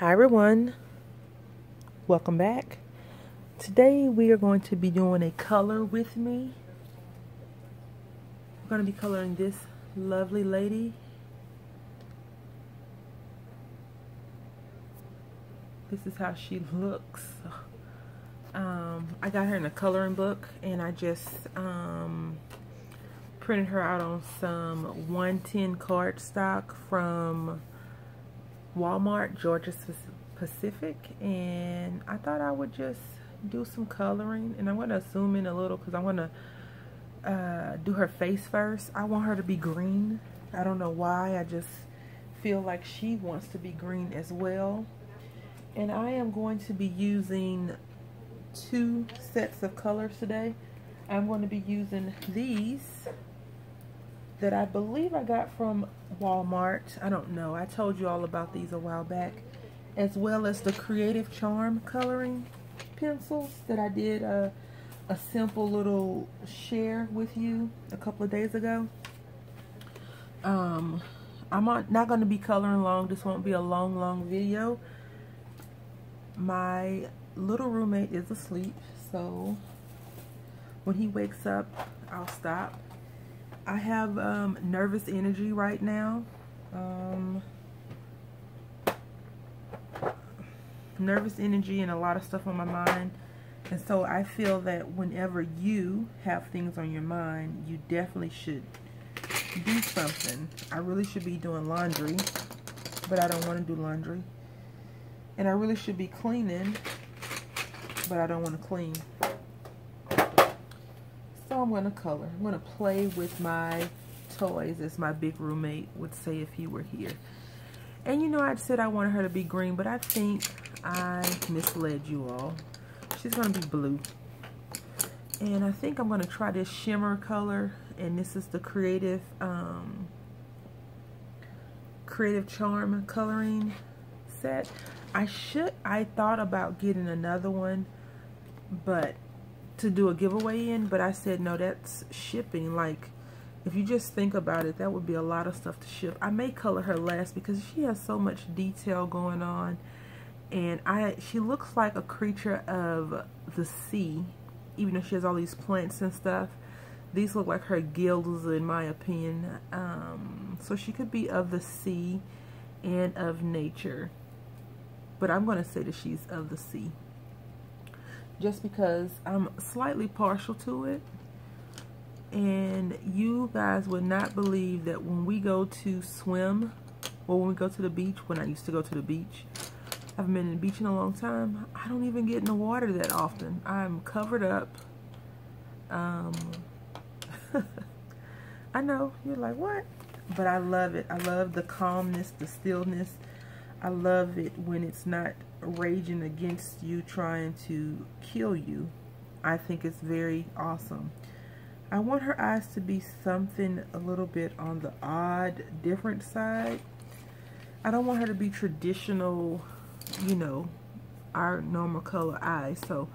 Hi everyone, welcome back. Today we are going to be doing a color with me. We're going to be coloring this lovely lady. This is how she looks. I got her in a coloring book and I just printed her out on some 110 cardstock from Walmart, Georgia Pacific, and I thought I would just do some coloring. And I'm going to zoom in a little because I'm going to do her face first. I want her to be green. I don't know why, I just feel like she wants to be green as well. And I am going to be using 2 sets of colors today. I'm going to be using these that I believe I got from Walmart. I don't know. I told you all about these a while back. As well as the Creative Charm coloring pencils that I did a simple little share with you a couple of days ago. I'm not going to be coloring long. This won't be a long video. My little roommate is asleep, so when he wakes up, I'll stop. I have nervous energy right now. Nervous energy and a lot of stuff on my mind. And so I feel that whenever you have things on your mind, you definitely should do something. I really should be doing laundry, but I don't want to do laundry. And I really should be cleaning, but I don't want to clean. So I'm going to color. I'm going to play with my toys, as my big roommate would say if he were here. And you know, I said I wanted her to be green, but I think I misled you all. She's going to be blue. And I think I'm going to try this shimmer color. And this is the Creative Charm coloring set. I thought about getting another one, but to do a giveaway in, but I said no, that's shipping. Like, if you just think about it, that would be a lot of stuff to ship. I may color her last because she has so much detail going on, and she looks like a creature of the sea, even though she has all these plants and stuff. These look like her gills, in my opinion. So she could be of the sea and of nature, but I'm going to say that she's of the sea, just because I'm slightly partial to it. And you guys would not believe that when we go to swim, or when we go to the beach, when I used to go to the beach, I haven't been in the beach in a long time, I don't even get in the water that often. I'm covered up. I know, you're like, what? But I love it. I love the calmness, the stillness. I love it when it's not raging against you, trying to kill you. I think it's very awesome. I want her eyes to be something a little bit on the odd, different side. I don't want her to be traditional, you know, our normal color eyes. So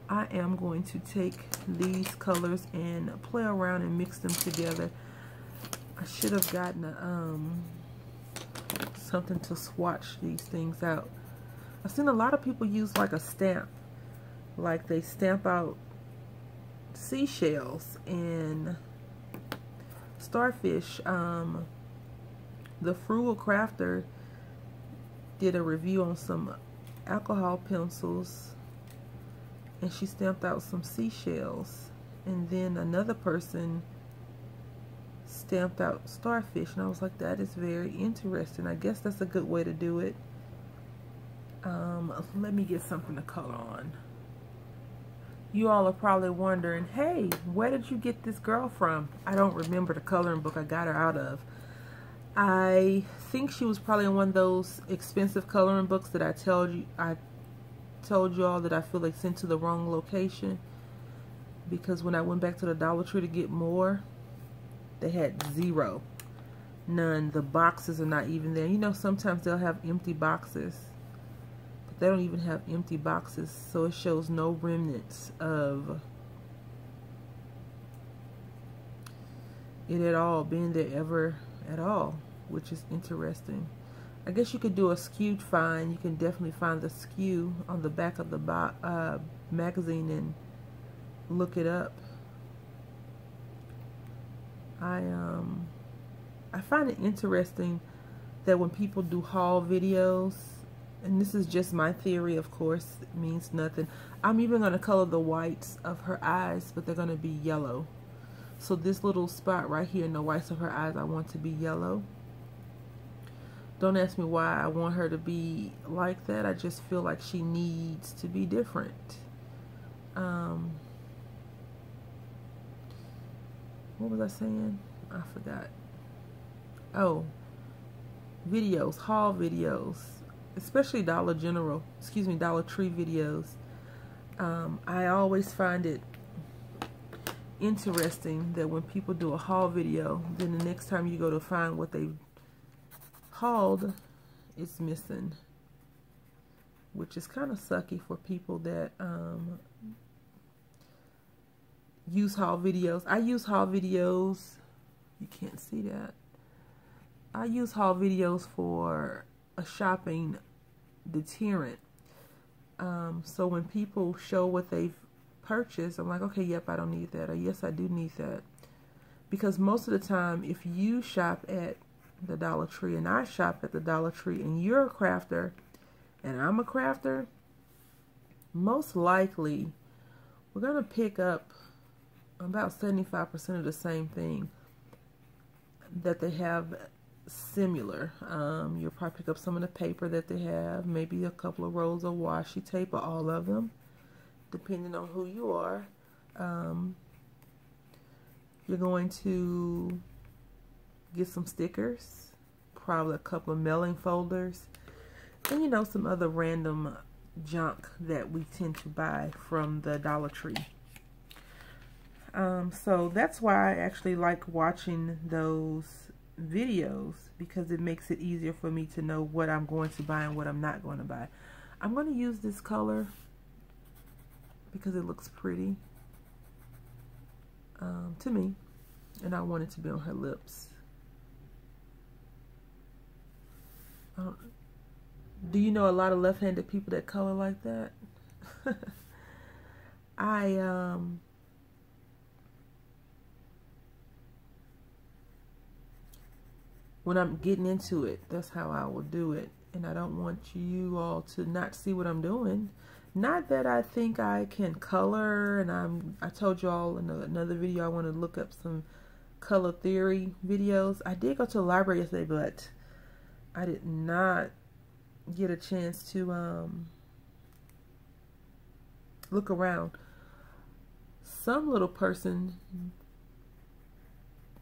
I am going to take these colors and play around and mix them together. I should have gotten something to swatch these things out. I've seen a lot of people use like a stamp, like they stamp out seashells and starfish. The Frugal Crafter did a review on some alcohol pencils, and she stamped out some seashells, and then another person stamped out starfish, and I was like, that is very interesting. I guess that's a good way to do it. Let me get something to color on. You all are probably wondering, hey, where did you get this girl from? I don't remember the coloring book I got her out of. I think she was probably in one of those expensive coloring books that I told you all that I feel like sent to the wrong location, because when I went back to the Dollar Tree to get more, they had zero. None. The boxes are not even there. You know, sometimes they'll have empty boxes, but they don't even have empty boxes, so it shows no remnants of it at all, being there ever at all, which is interesting. I guess you could do a skewed find. You can definitely find the skew on the back of the magazine and look it up. I find it interesting that when people do haul videos, and this is just my theory, of course, it means nothing. I'm even going to color the whites of her eyes, but they're going to be yellow. So this little spot right here in the whites of her eyes, I want to be yellow. Don't ask me why I want her to be like that. I just feel like she needs to be different. What was I saying? I forgot. Oh, videos, haul videos, especially Dollar Tree videos. I always find it interesting that when people do a haul video, then the next time you go to find what they hauled, it's missing, which is kind of sucky for people that use haul videos. I use haul videos. You can't see that. I use haul videos for a shopping deterrent. So when people show what they've purchased, I'm like, okay, yep, I don't need that, or yes, I do need that. Because most of the time, if you shop at the Dollar Tree and I shop at the Dollar Tree and you're a crafter and I'm a crafter, most likely we're going to pick up about 75% of the same thing that they have similar. You'll probably pick up some of the paper that they have, maybe a couple of rolls of washi tape, or all of them, depending on who you are. You're going to get some stickers, probably a couple of mailing folders, and you know, some other random junk that we tend to buy from the Dollar Tree. So that's why I actually like watching those videos, because it makes it easier for me to know what I'm going to buy and what I'm not going to buy. I'm going to use this color because it looks pretty to me, and I want it to be on her lips. Do you know a lot of left-handed people that color like that? When I'm getting into it, that's how I will do it. And I don't want you all to not see what I'm doing. Not that I think I can color, and I told you all in another video I want to look up some color theory videos. I did go to the library yesterday, but I did not get a chance to look around. Some little person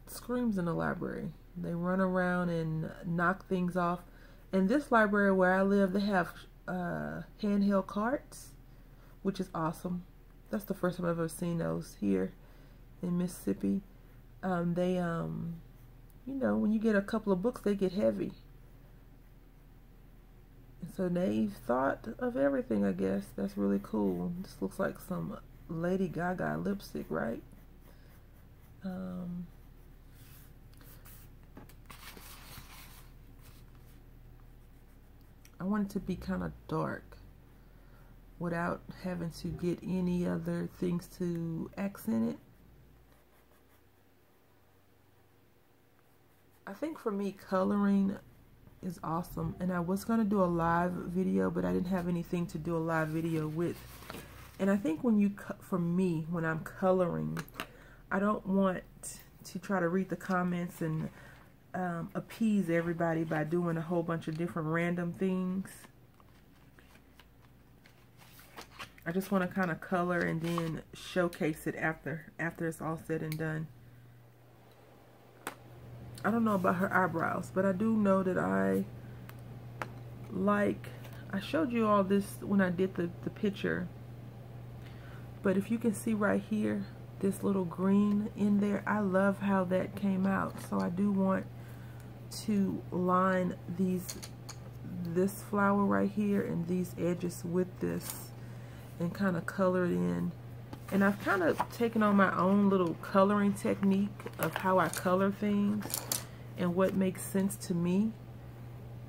screams in the library. They run around and knock things off. In this library where I live, they have handheld carts, which is awesome. That's the first time I've ever seen those here in Mississippi. They, you know, when you get a couple of books, they get heavy. And so they've thought of everything, I guess. That's really cool. This looks like some Lady Gaga lipstick, right? I want it to be kind of dark without having to get any other things to accent it. I think for me, coloring is awesome, and I was going to do a live video, but I didn't have anything to do a live video with. And I think when you, for me, when I'm coloring, I don't want to try to read the comments and appease everybody by doing a whole bunch of different random things. I just want to kind of color and then showcase it after it's all said and done. I don't know about her eyebrows, but I do know that I showed you all this when I did the picture, but if you can see right here, this little green in there, I love how that came out. So I do want to line this flower right here and these edges with this and kind of color it in. And I've kind of taken on my own little coloring technique of how I color things and what makes sense to me.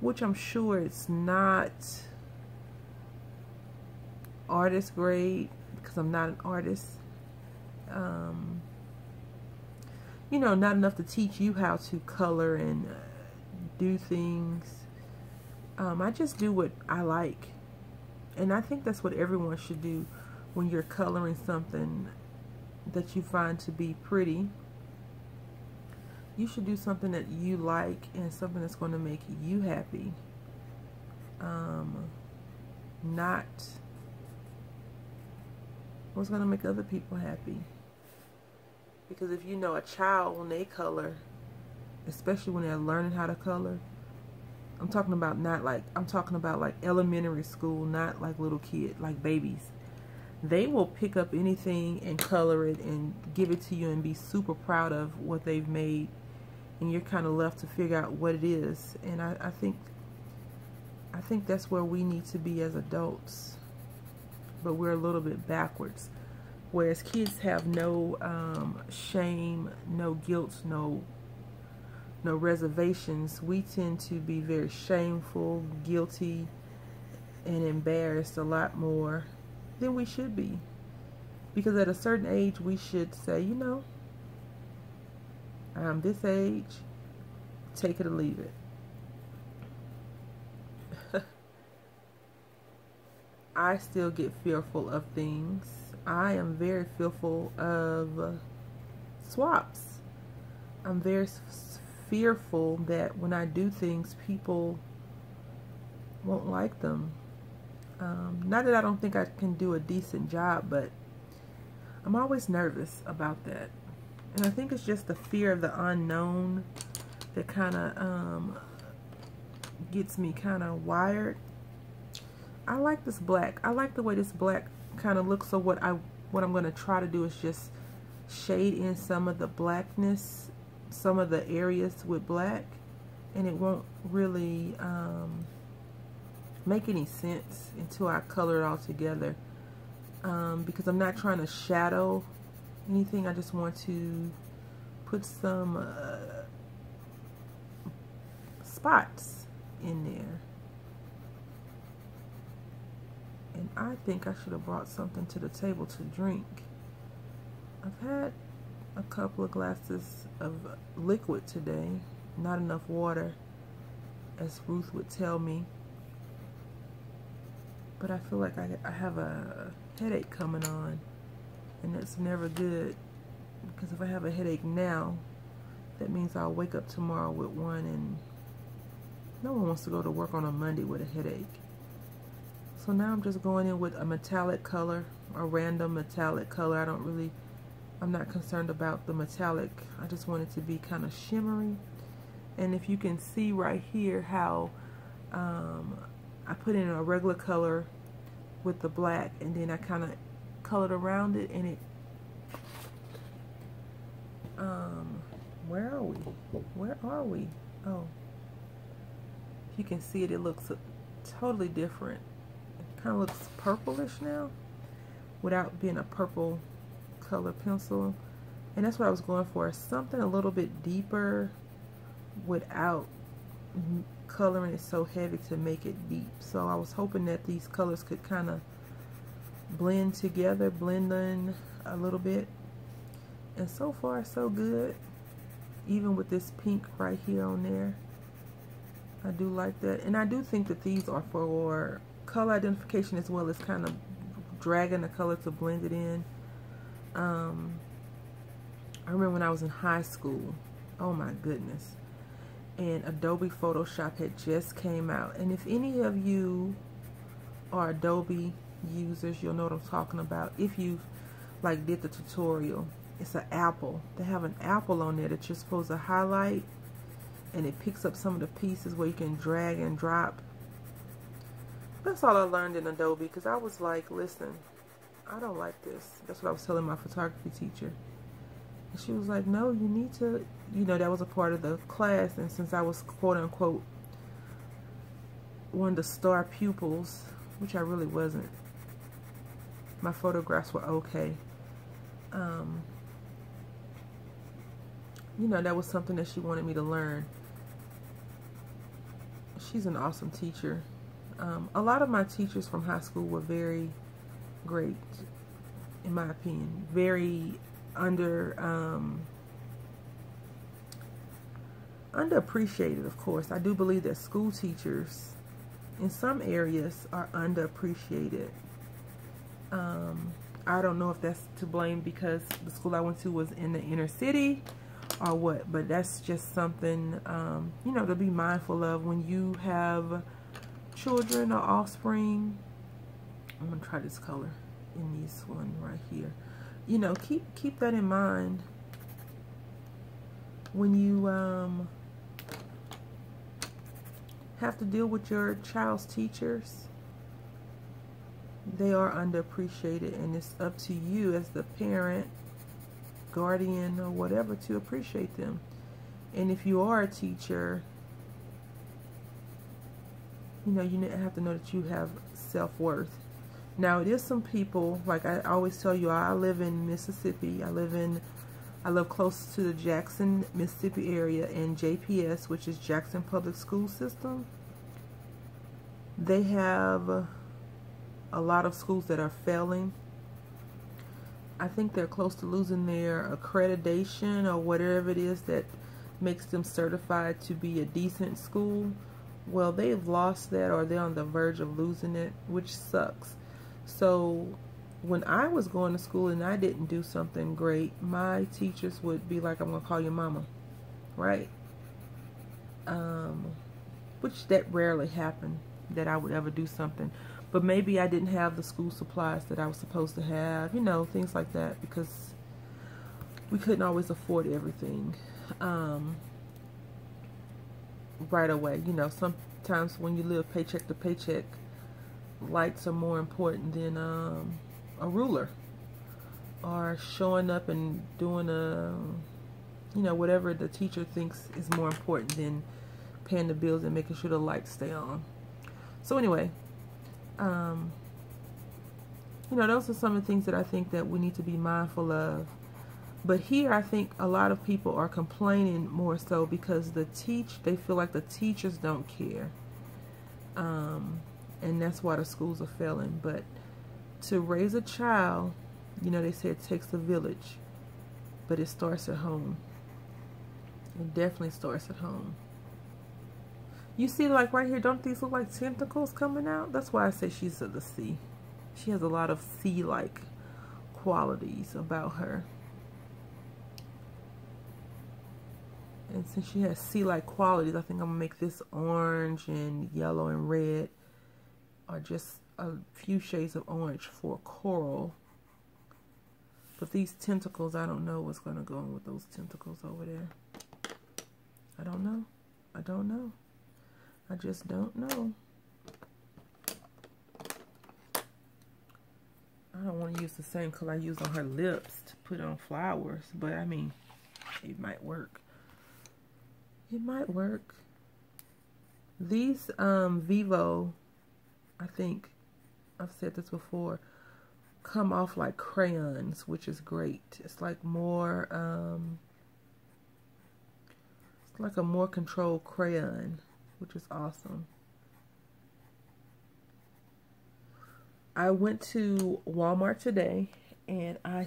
which I'm sure it's not artist grade because I'm not an artist. You know, not enough to teach you how to color and do things. I just do what I like. And I think that's what everyone should do when you're coloring something that you find to be pretty. You should do something that you like and something that's going to make you happy. Not what's going to make other people happy. Because if you know a child, when they color, especially when they're learning how to color, I'm talking about like elementary school, not like little kids, like babies. They will pick up anything and color it and give it to you and be super proud of what they've made. And you're kind of left to figure out what it is. And I think that's where we need to be as adults. But we're a little bit backwards. Whereas kids have no shame, no guilt, no reservations. We tend to be very shameful, guilty, and embarrassed a lot more than we should be. Because at a certain age, we should say, you know, I'm this age, take it or leave it. I still get fearful of things. I am very fearful of swaps. I'm very fearful that when I do things, people won't like them. Not that I don't think I can do a decent job, but I'm always nervous about that. And I think it's just the fear of the unknown that kind of gets me kind of wired. I like this black. I like the way this black kind of looks. So what I'm going to try to do is just shade in some of the blackness, some of the areas with black, and it won't really make any sense until I color it all together. Because I'm not trying to shadow anything. I just want to put some spots in there. And I think I should have brought something to the table to drink. I've had a couple of glasses of liquid today, not enough water, as Ruth would tell me. But I feel like I have a headache coming on, and that's never good, because if I have a headache now, that means I'll wake up tomorrow with one, and no one wants to go to work on a Monday with a headache. So now I'm just going in with a metallic color, a random metallic color. I'm not concerned about the metallic. I just want it to be kind of shimmery. And if you can see right here how I put in a regular color with the black, and then I kind of colored around it, and it where are we? Oh, if you can see it, it looks totally different. It kind of looks purplish now without being a purple color pencil. And that's what I was going for, something a little bit deeper without coloring it so heavy to make it deep. So I was hoping that these colors could kind of blend together, blend in a little bit. And so far so good, even with this pink right here on there. I do like that. And I do think that these are for color identification as well as kind of dragging the color to blend it in. I remember when I was in high school, oh my goodness, and Adobe Photoshop had just came out. And if any of you are Adobe users, you'll know what I'm talking about. If you like did the tutorial, it's an apple. They have an apple on there that you're supposed to highlight, and it picks up some of the pieces where you can drag and drop. That's all I learned in Adobe, because I was like, listen, I don't like this. That's what I was telling my photography teacher. And she was like, no, you need to, you know, that was a part of the class. And since I was quote unquote one of the star pupils, which I really wasn't, my photographs were okay. You know, that was something that she wanted me to learn. she's an awesome teacher. A lot of my teachers from high school were very great, in my opinion. Very underappreciated, of course. I do believe that school teachers in some areas are underappreciated. I don't know if that's to blame because the school I went to was in the inner city or what, but that's just something, you know, to be mindful of when you have children or offspring. I'm going to try this color in this one right here. You know, keep that in mind when you have to deal with your child's teachers. They are underappreciated, and it's up to you as the parent, guardian, or whatever to appreciate them. And if you are a teacher, you know, you have to know that you have self-worth. Now, it is some people, like I always tell you, I live in Mississippi. I live close to the Jackson, Mississippi area, and JPS, which is Jackson Public School System. They have a lot of schools that are failing. I think they're close to losing their accreditation or whatever it is that makes them certified to be a decent school. Well, they've lost that, or they're on the verge of losing it, which sucks. So when I was going to school and I didn't do something great, my teachers would be like, I'm going to call your mama, right? Which that rarely happened, that I would ever do something. But maybe I didn't have the school supplies that I was supposed to have, you know, things like that, because we couldn't always afford everything right away. You know, sometimes when you live paycheck to paycheck, lights are more important than a ruler, or showing up and doing you know, whatever the teacher thinks is more important than paying the bills and making sure the lights stay on. So anyway, you know, those are some of the things that I think that we need to be mindful of. But here, I think a lot of people are complaining more so because they feel like the teachers don't care. And that's why the schools are failing. But to raise a child, you know, they say it takes a village, but it starts at home. It definitely starts at home. You see, like right here, don't these look like tentacles coming out? That's why I say she's of the sea. She has a lot of sea-like qualities about her. And since she has sea-like qualities, I think I'm going to make this orange and yellow and red, or just a few shades of orange for coral. But these tentacles, I don't know what's going to go on with those tentacles over there. I don't know. I don't know. I just don't know. I don't want to use the same color I used on her lips to put on flowers, but I mean, it might work. It might work. These Vivo, I think I've said this before, come off like crayons, which is great. It's like more, it's like a more controlled crayon, which is awesome. I went to Walmart today and I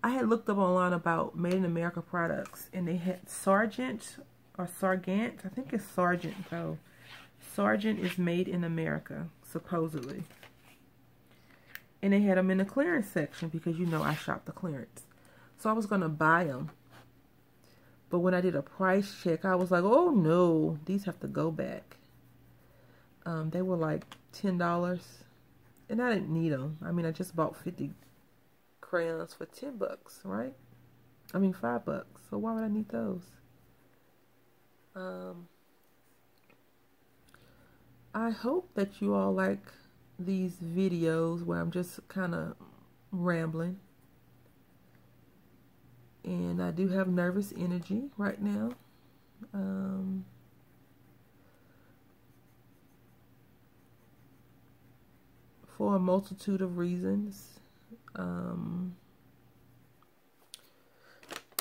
had looked up online about Made in America products, and they had Sargent or Sargent. I think it's Sargent though. Sargent is made in America, supposedly. And they had them in the clearance section because, you know, I shop the clearance. So I was going to buy them. But when I did a price check, I was like, oh no, these have to go back. They were like $10. And I didn't need them. I mean, I just bought 50 crayons for 10 bucks, right? I mean, 5 bucks. So why would I need those? I hope that you all like these videos where I'm just kind of rambling. And I do have nervous energy right now. For a multitude of reasons. None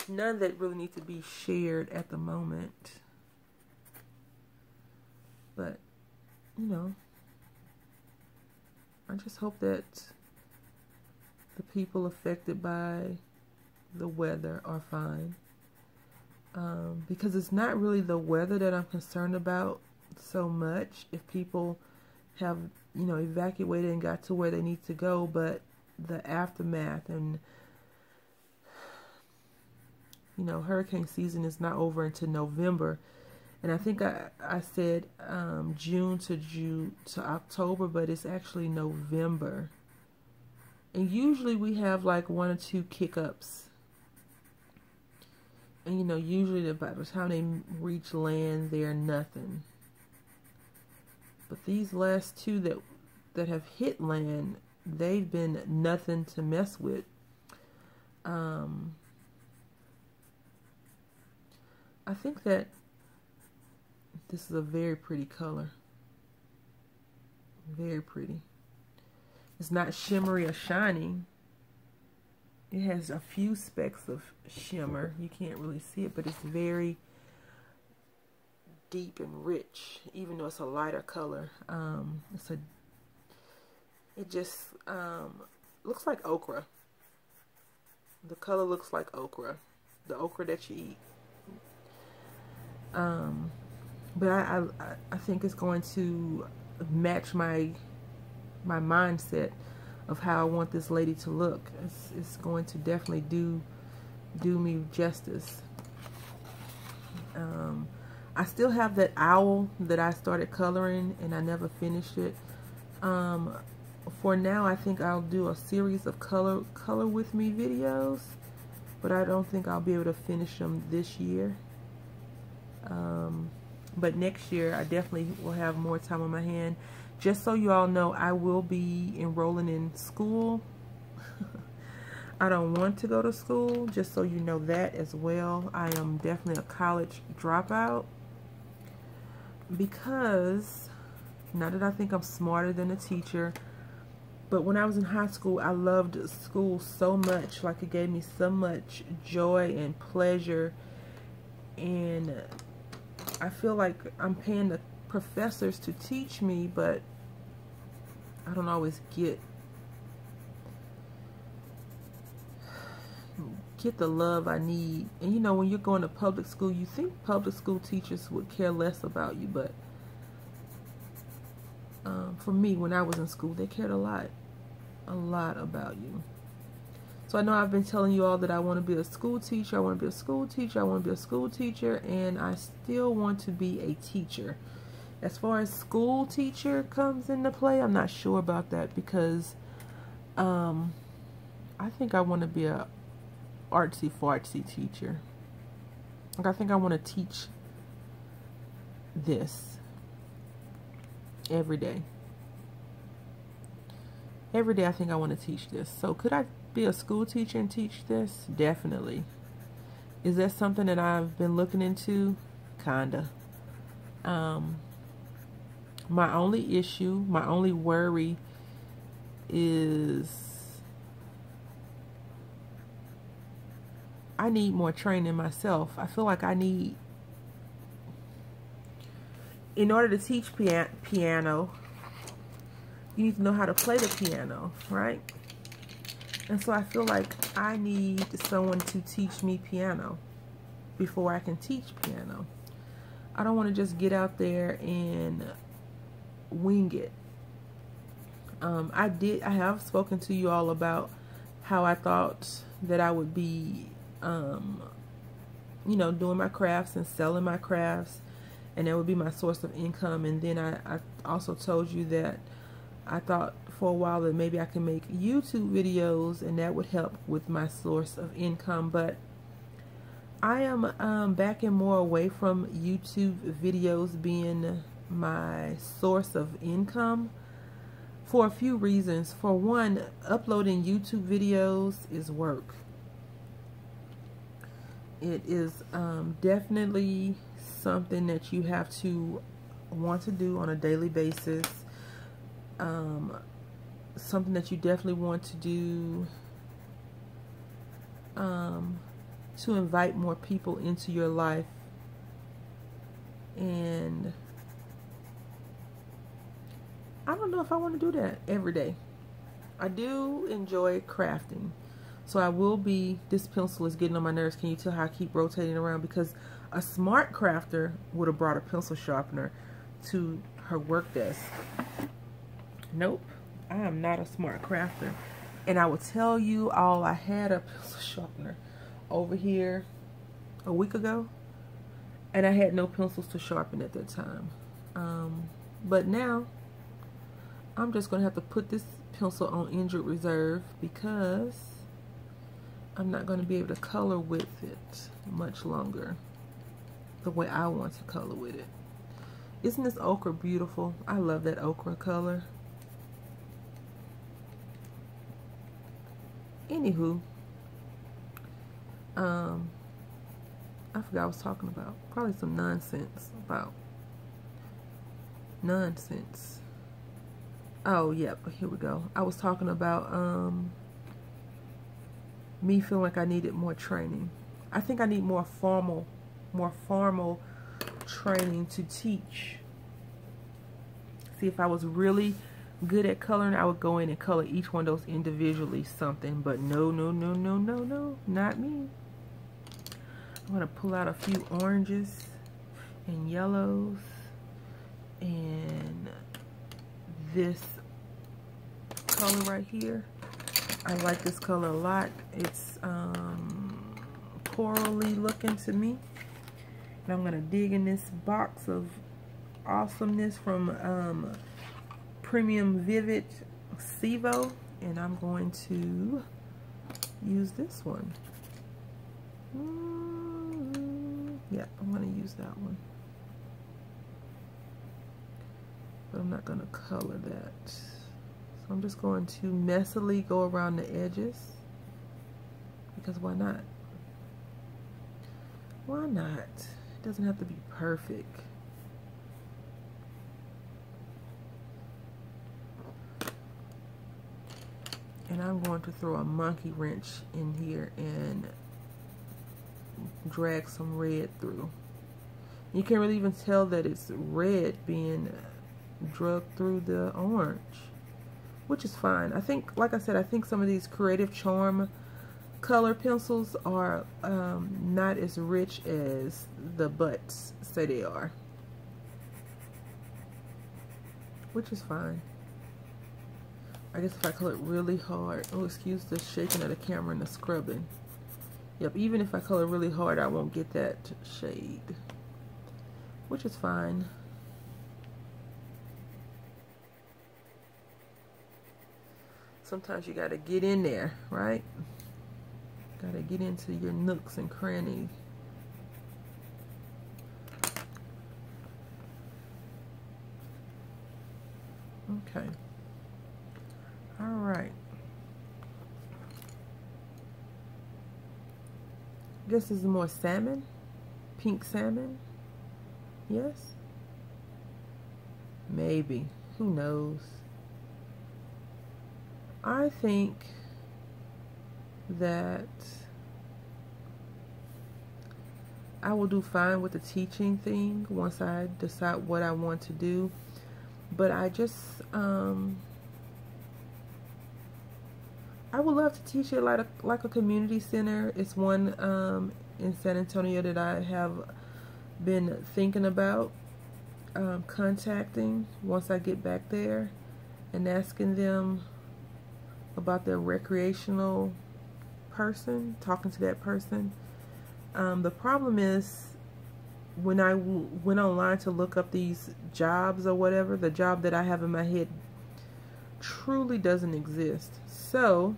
that really need to be shared at the moment. But, you know, I just hope that the people affected by the weather are fine. Because it's not really the weather that I'm concerned about so much. If people have, you know, evacuated and got to where they need to go, but the aftermath. And, you know, hurricane season is not over until November. And I think I said June to October, but it's actually November. And usually we have like 1 or 2 kick-ups. And, you know, usually by the time they reach land, they're nothing. But these last 2 that have hit land, they've been nothing to mess with. I think that this is a very pretty color. Very pretty. It's not shimmery or shiny. It has a few specks of shimmer. You can't really see it, but it's very deep and rich, even though it's a lighter color. It just looks like okra. The color looks like okra, the okra that you eat. But I think it's going to match my mindset of how I want this lady to look. It's going to definitely do me justice. I still have that owl that I started coloring and I never finished it. For now, I think I'll do a series of color with me videos, but I don't think I'll be able to finish them this year. But next year, I definitely will have more time on my hand. Just so you all know, I will be enrolling in school. I don't want to go to school, just so you know that as well. I am definitely a college dropout. Because, not that I think I'm smarter than a teacher, but when I was in high school, I loved school so much. Like, it gave me so much joy and pleasure. And I feel like I'm paying the professors to teach me, but I don't always get the love I need. And you know, when you're going to public school, you think public school teachers would care less about you, but for me, when I was in school, they cared a lot about you. So I know I've been telling you all that I want to be a school teacher, I want to be a school teacher, I want to be a school teacher, and I still want to be a teacher. As far as school teacher comes into play, I'm not sure about that, because I think I want to be a artsy-fartsy teacher. Like, I think I want to teach this every day. Every day I think I want to teach this. So could I be a school teacher and teach this? Definitely. Is that something that I've been looking into? Kinda. My only issue, my only worry is I need more training myself. I feel like I need, in order to teach piano, you need to know how to play the piano, right? And so I feel like I need someone to teach me piano before I can teach piano. I don't want to just get out there and wing it. I have spoken to you all about how I thought that I would be, you know, doing my crafts and selling my crafts, and that would be my source of income. And then I also told you that I thought for a while that maybe I can make YouTube videos and that would help with my source of income. But I am backing more away from YouTube videos being my source of income for a few reasons. For one, uploading YouTube videos is work. It is definitely something that you have to want to do on a daily basis. Something that you definitely want to do to invite more people into your life. And I don't know if I want to do that every day. I do enjoy crafting. So I will be, this pencil is getting on my nerves. Can you tell how I keep rotating around? Because a smart crafter would have brought a pencil sharpener to her work desk. Nope, I am not a smart crafter. And I will tell you all, I had a pencil sharpener over here a week ago, and I had no pencils to sharpen at that time. But now, I'm just going to have to put this pencil on injured reserve because I'm not going to be able to color with it much longer the way I want to color with it. Isn't this ochre beautiful? I love that ochre color. Anywho, I forgot what I was talking about. Probably some nonsense about nonsense. Oh, yep, here we go. I was talking about me feeling like I needed more training. I think I need more formal training to teach. See, if I was really good at coloring, I would go in and color each one of those individually something, but no, not me. I'm gonna pull out a few oranges and yellows and this color right here. I like this color a lot. It's corally looking to me. And I'm gonna dig in this box of awesomeness from Premium Vivid Sivo, and I'm going to use this one. Yeah, I'm gonna use that one, but I'm not gonna color that. So I'm just going to messily go around the edges, because why not? Why not? It doesn't have to be perfect. And I'm going to throw a monkey wrench in here and drag some red through. You can't really even tell that it's red being drugged through the orange, which is fine. I think, like I said, I think some of these Creative Charm color pencils are not as rich as the butts say they are, which is fine. I guess if I color it really hard, oh, excuse the shaking of the camera and the scrubbing. Yep, even if I color really hard, I won't get that shade, which is fine. Sometimes you gotta get in there, right? Gotta get into your nooks and crannies. Okay. All right. This is more salmon, pink salmon. Yes? Maybe. Who knows? I think that I will do fine with the teaching thing once I decide what I want to do. But I just, I would love to teach it like a community center. It's one in San Antonio that I have been thinking about contacting once I get back there and asking them about their recreational person, talking to that person. The problem is, when I went online to look up these jobs or whatever, the job that I have in my head truly doesn't exist. So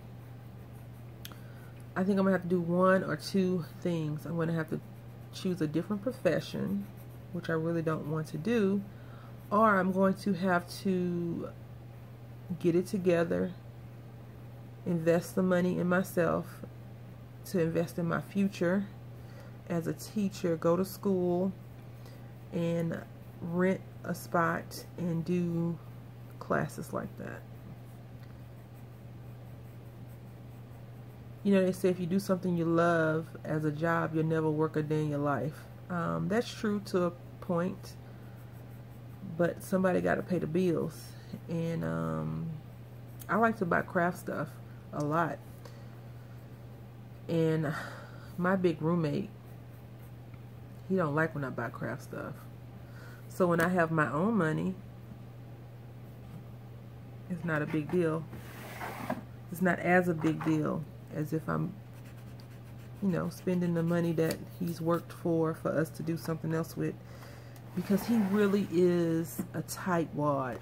I think I'm gonna have to do one or two things. I'm gonna have to choose a different profession, which I really don't want to do, or I'm going to have to get it together, invest the money in myself to invest in my future as a teacher, go to school and rent a spot and do classes like that. You know, they say if you do something you love as a job, you'll never work a day in your life. That's true to a point, but somebody got to pay the bills. And I like to buy craft stuff a lot. And my big roommate, he don't like when I buy craft stuff. So when I have my own money, it's not a big deal. It's not as a big deal as if I'm, you know, spending the money that he's worked for us to do something else with. Because he really is a tightwad.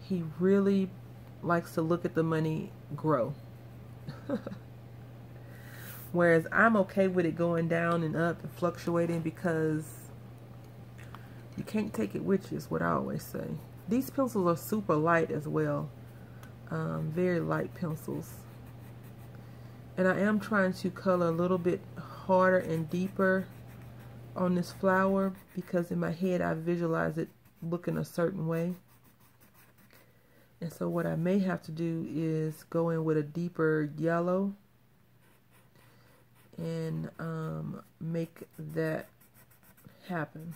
He really likes to look at the money grow. Whereas I'm okay with it going down and up and fluctuating, because you can't take it with you, is what I always say. These pencils are super light as well. Very light pencils. And I am trying to color a little bit harder and deeper on this flower, because in my head I visualize it looking a certain way. And so what I may have to do is go in with a deeper yellow and make that happen.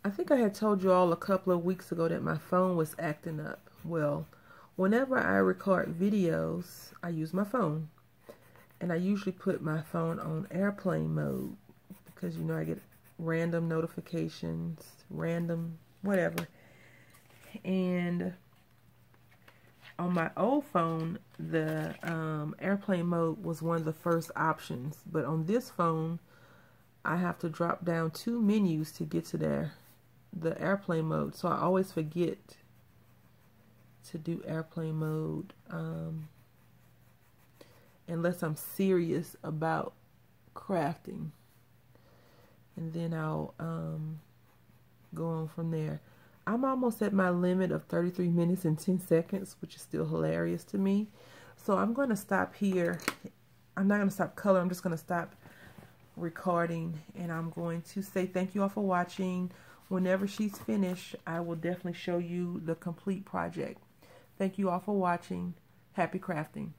I think I had told you all a couple of weeks ago that my phone was acting up. Well, whenever I record videos, I use my phone. And I usually put my phone on airplane mode, because, you know, I get random notifications, random whatever. And on my old phone, the airplane mode was one of the first options. But on this phone, I have to drop down 2 menus to get to the airplane mode. So I always forget to do airplane mode unless I'm serious about crafting. And then I'll go on from there. I'm almost at my limit of 33 minutes and 10 seconds, which is still hilarious to me. So I'm going to stop here. I'm not going to stop coloring. I'm just going to stop recording. And I'm going to say thank you all for watching. Whenever she's finished, I will definitely show you the complete project. Thank you all for watching. Happy crafting.